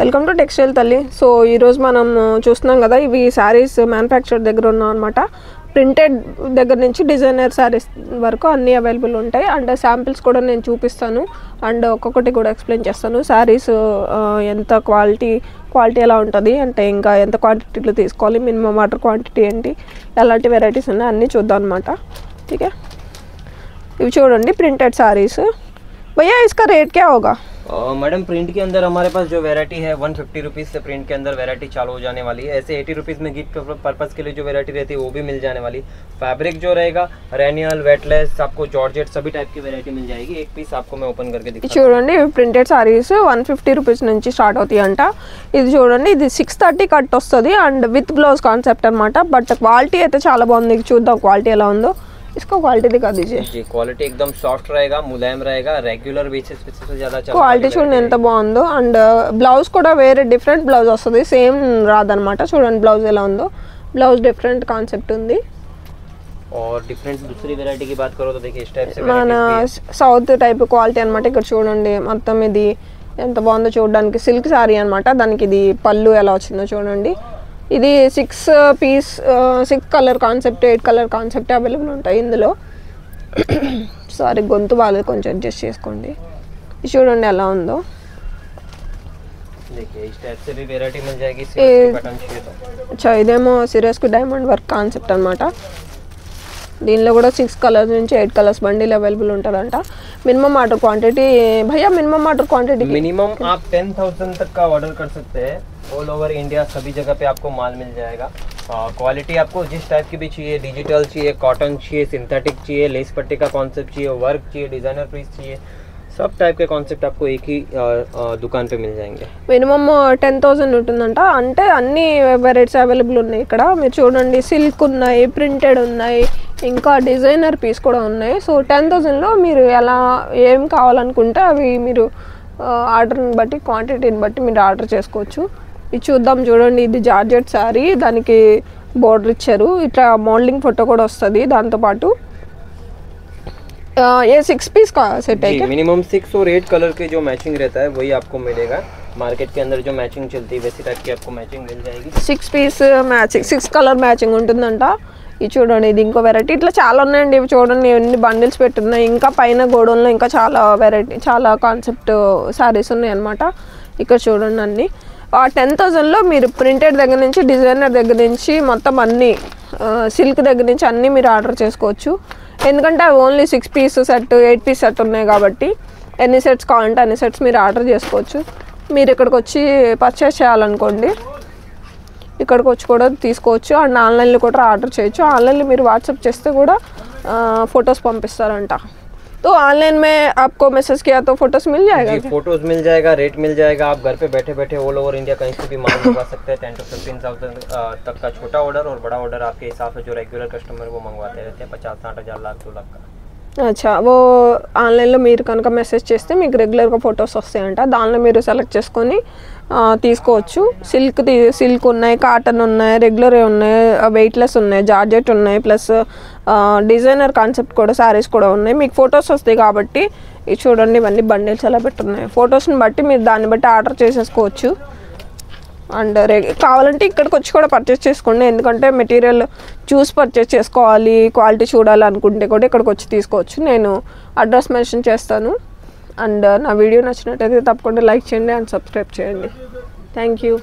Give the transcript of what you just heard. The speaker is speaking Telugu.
వెల్కమ్ టు టెక్స్టైల్ తల్లి. సో ఈరోజు మనం చూస్తున్నాం కదా, ఇవి శారీస్ మ్యానుఫ్యాక్చర్ దగ్గర ఉన్నాం అనమాట. ప్రింటెడ్ దగ్గర నుంచి డిజైనర్ శారీస్ వరకు అన్నీ అవైలబుల్ ఉంటాయి. అండ్ శాంపిల్స్ కూడా నేను చూపిస్తాను అండ్ ఒక్కొక్కటి కూడా ఎక్స్ప్లెయిన్ చేస్తాను. శారీస్ ఎంత క్వాలిటీ ఎలా ఉంటుంది అంటే ఇంకా ఎంత క్వాంటిటీలో తీసుకోవాలి, మినిమం ఆర్డర్ క్వాంటిటీ ఏంటి, ఎలాంటి వెరైటీస్ ఉన్నాయి అన్నీ చూద్దాం అనమాట. ठीक है, ఇవి చూడండి ప్రింటెడ్ శారీస్. भैया इसका रेट क्या होगा? मैडम प्रिंट के अंदर हमारे पास जो वैरायटी है 150 रुपीज़ से प्रिंट के अंदर वैरायटी चालू हो जाने वाली है. ऐसे 80 रुपीज़ में गिफ्ट पर्पज़ के लिए जो वैरायटी रहती है वो भी मिल जाने वाली. फैब्रिक जो रहेगा रेनियल, वेटलेस, आपको जॉर्जेट सभी टाइप की वैरायटी मिल जाएगी. एक पीस आपको मैं ओपन करके दिखाता हूं. చూడండి ప్రింటెడ్ సారీస్ 150 రూపీస్ నుంచి స్టార్ట్ అవుతాయి అంట. ఇది చూడండి, ఇది 630 కట్ వస్తుంది అండ్ విత్ బ్లౌజ్ కాన్సెప్ట్ అనమాట. బట్ క్వాలిటీ అయితే చాలా బాగుంది. చూద్దాం క్వాలిటీ ఎలా ఉందో. इसका क्वालिटी दिखा दीजिए. जी, क्वालिटी एकदम सॉफ्ट रहेगा, मुलायम रहेगा, रेगुलर बेसिस पे सबसे ज्यादा चलता है. క్వాలిటీ చూడండి ఎంత బాగుందో. అండ్ బ్లౌజ్ కూడా వేరే డిఫరెంట్ బ్లౌజ్ వస్తుంది, సేమ్ రాదనమాట. చూడండి బ్లౌజ్ ఎలా ఉందో. బ్లౌజ్ డిఫరెంట్ కాన్సెప్ట్ ఉంది. और डिफरेंट दूसरी वैरायटी की बात करो तो देखिए इस टाइप से మన సౌత్ టైప్ క్వాలిటీ అనమాట. ఇక్కడ చూడండి మొత్తం ఇది ఎంత బాగుందో చూడడానికి. సిల్క్ సారీ అనమాట. దానికి ఇది పళ్ళు ఎలా వచ్చిందో చూడండి. ఇది 6 colour concept, 8 colour concept available ఉంటాయి ఇందులో. సారీ గొంతు బాగాలేదు, కొంచెం అడ్జస్ట్ చేసుకోండి. ఇది చూడండి ఎలా ఉందో. ఇదేమో సిరియస్కు డైమండ్ వర్క్ కాన్సెప్ట్ అనమాట. దీనిలో కూడా 6 కలర్స్ నుంచి 8 కలర్స్ బండిల్ అవైలబుల్ ఉంటుందంట. मिनिमम ऑर्डर क्वांटिटी भैया, मिनिमम ऑर्डर क्वांटिटी मिनिमम आप 10,000 तक का ऑर्डर कर सकते हैं. ऑल ओवर इंडिया सभी जगह पे आपको माल मिल जाएगा. क्वालिटी आपको जिस टाइप की भी चाहिए, डिजिटल चाहिए, कॉटन चाहिए, सिंथेटिक चाहिए, लेस पट्टी का कॉन्सेप्ट चाहिए, वर्क चाहिए, डिजाइनर पीस चाहिए, सब टाइप के कॉन्सेप्ट आपको एक ही दुकान पे मिल जाएंगे. మినిమం 10,000 ఉంటుందంట. అంటే అన్ని వెరైటీస్ అవైలబుల్ ఉన్నాయి ఇక్కడ. మీరు చూడండి సిల్క్ ఉన్నాయి, ప్రింటెడ్ ఉన్నాయి, ఇంకా డిజైనర్ పీస్ కూడా ఉన్నాయి. సో 10,000లో మీరు ఎలా ఏం కావాలనుకుంటే అవి మీరు ఆర్డర్ని బట్టి, క్వాంటిటీని బట్టి మీరు ఆర్డర్ చేసుకోవచ్చు. ఇది చూద్దాం. చూడండి, ఇది జార్జెట్ శారీ, దానికి బోర్డర్ ఇచ్చారు. ఇట్లా మోల్డింగ్ ఫోటో కూడా వస్తుంది దాంతోపాటు. ये 6 पीस का सेट है क्या? मिनिमम 6 और 8 कलर के जो मैचिंग रहता है वही आपको मिलेगा. मार्केट के अंदर जो मैचिंग चलती है वैसी टाइप की आपको मैचिंग मिल जाएगी. 6 पीस మ్యాచింగ్, 6 కలర్ మ్యాచింగ్ ఉంటుందంట. ఇది చూడండి, ఇది ఇంకో వెరైటీ. ఇట్లా చాలా ఉన్నాయండి. ఇవి చూడండి ఎన్ని బండిల్స్ పెట్టున్నాయి. ఇంకా పైన గోడౌన్లో ఇంకా చాలా వెరైటీ, చాలా కాన్సెప్ట్ శారీస్ ఉన్నాయి అనమాట. ఇక్కడ చూడండి అన్నీ. 10,000లో మీరు ప్రింటెడ్ దగ్గర నుంచి, డిజైనర్ దగ్గర నుంచి మొత్తం అన్నీ, సిల్క్ దగ్గర నుంచి అన్నీ మీరు ఆర్డర్ చేసుకోవచ్చు. ఎందుకంటే అవి only 6 piece set, 8 piece set ఉన్నాయి కాబట్టి ఎన్ని సెట్స్ కావాలంటే అన్ని సెట్స్ మీరు ఆర్డర్ చేసుకోవచ్చు. మీరు ఇక్కడికి వచ్చి పర్చేస్ చేయాలనుకోండి, ఇక్కడికి వచ్చి కూడా తీసుకోవచ్చు. అండ్ ఆన్లైన్లో కూడా ఆర్డర్ చేయొచ్చు. ఆన్లైన్లో మీరు వాట్సాప్ చేస్తే కూడా फ़ोटोज़ पंपिస్తారంట. तो ऑनलाइन में आपको मैसेज किया तो फोटोज मिल जाएगा? जी, फोटोज मिल जाएगा, रेट मिल जाएगा. आप घर पे बैठे बैठे ऑल ओवर इंडिया कहीं से भी माल मंगवा सकते हैं. 10 to 15,000 तक का छोटा ऑर्डर और बड़ा ऑर्डर आपके हिसाब से जो रेगुलर कस्टमर वो मंगवाते रहते हैं. 50, 60 हज़ार, लाख, 2 लाख का. అచ్చా, ఓ ఆన్లైన్లో మీరు కనుక మెసేజ్ చేస్తే మీకు రెగ్యులర్గా ఫొటోస్ వస్తాయంట. దానిలో మీరు సెలెక్ట్ చేసుకొని తీసుకోవచ్చు. సిల్క్ ఉన్నాయి, కాటన్ ఉన్నాయి, రెగ్యులర్ ఉన్నాయి, వెయిట్లెస్ ఉన్నాయి, జార్జెట్ ఉన్నాయి, ప్లస్ డిజైనర్ కాన్సెప్ట్ కూడా శారీస్ కూడా ఉన్నాయి. మీకు ఫొటోస్ వస్తాయి కాబట్టి ఇది చూడండి, ఇవన్నీ బండిల్స్ ఎలా పెట్టున్నాయి. ఫొటోస్ని బట్టి మీరు దాన్ని బట్టి ఆర్డర్ చేసేసుకోవచ్చు. అండ్ కావాలంటే ఇక్కడికి వచ్చి కూడా పర్చేస్ చేసుకోండి. ఎందుకంటే మెటీరియల్ చూసి పర్చేస్ చేసుకోవాలి, క్వాలిటీ చూడాలి అనుకుంటే కూడా ఇక్కడికి వచ్చి తీసుకోవచ్చు. నేను అడ్రస్ మెన్షన్ చేస్తాను. అండ్ నా వీడియో నచ్చినట్టయితే తప్పకుండా లైక్ చేయండి అండ్ సబ్స్క్రైబ్ చేయండి. Thank you.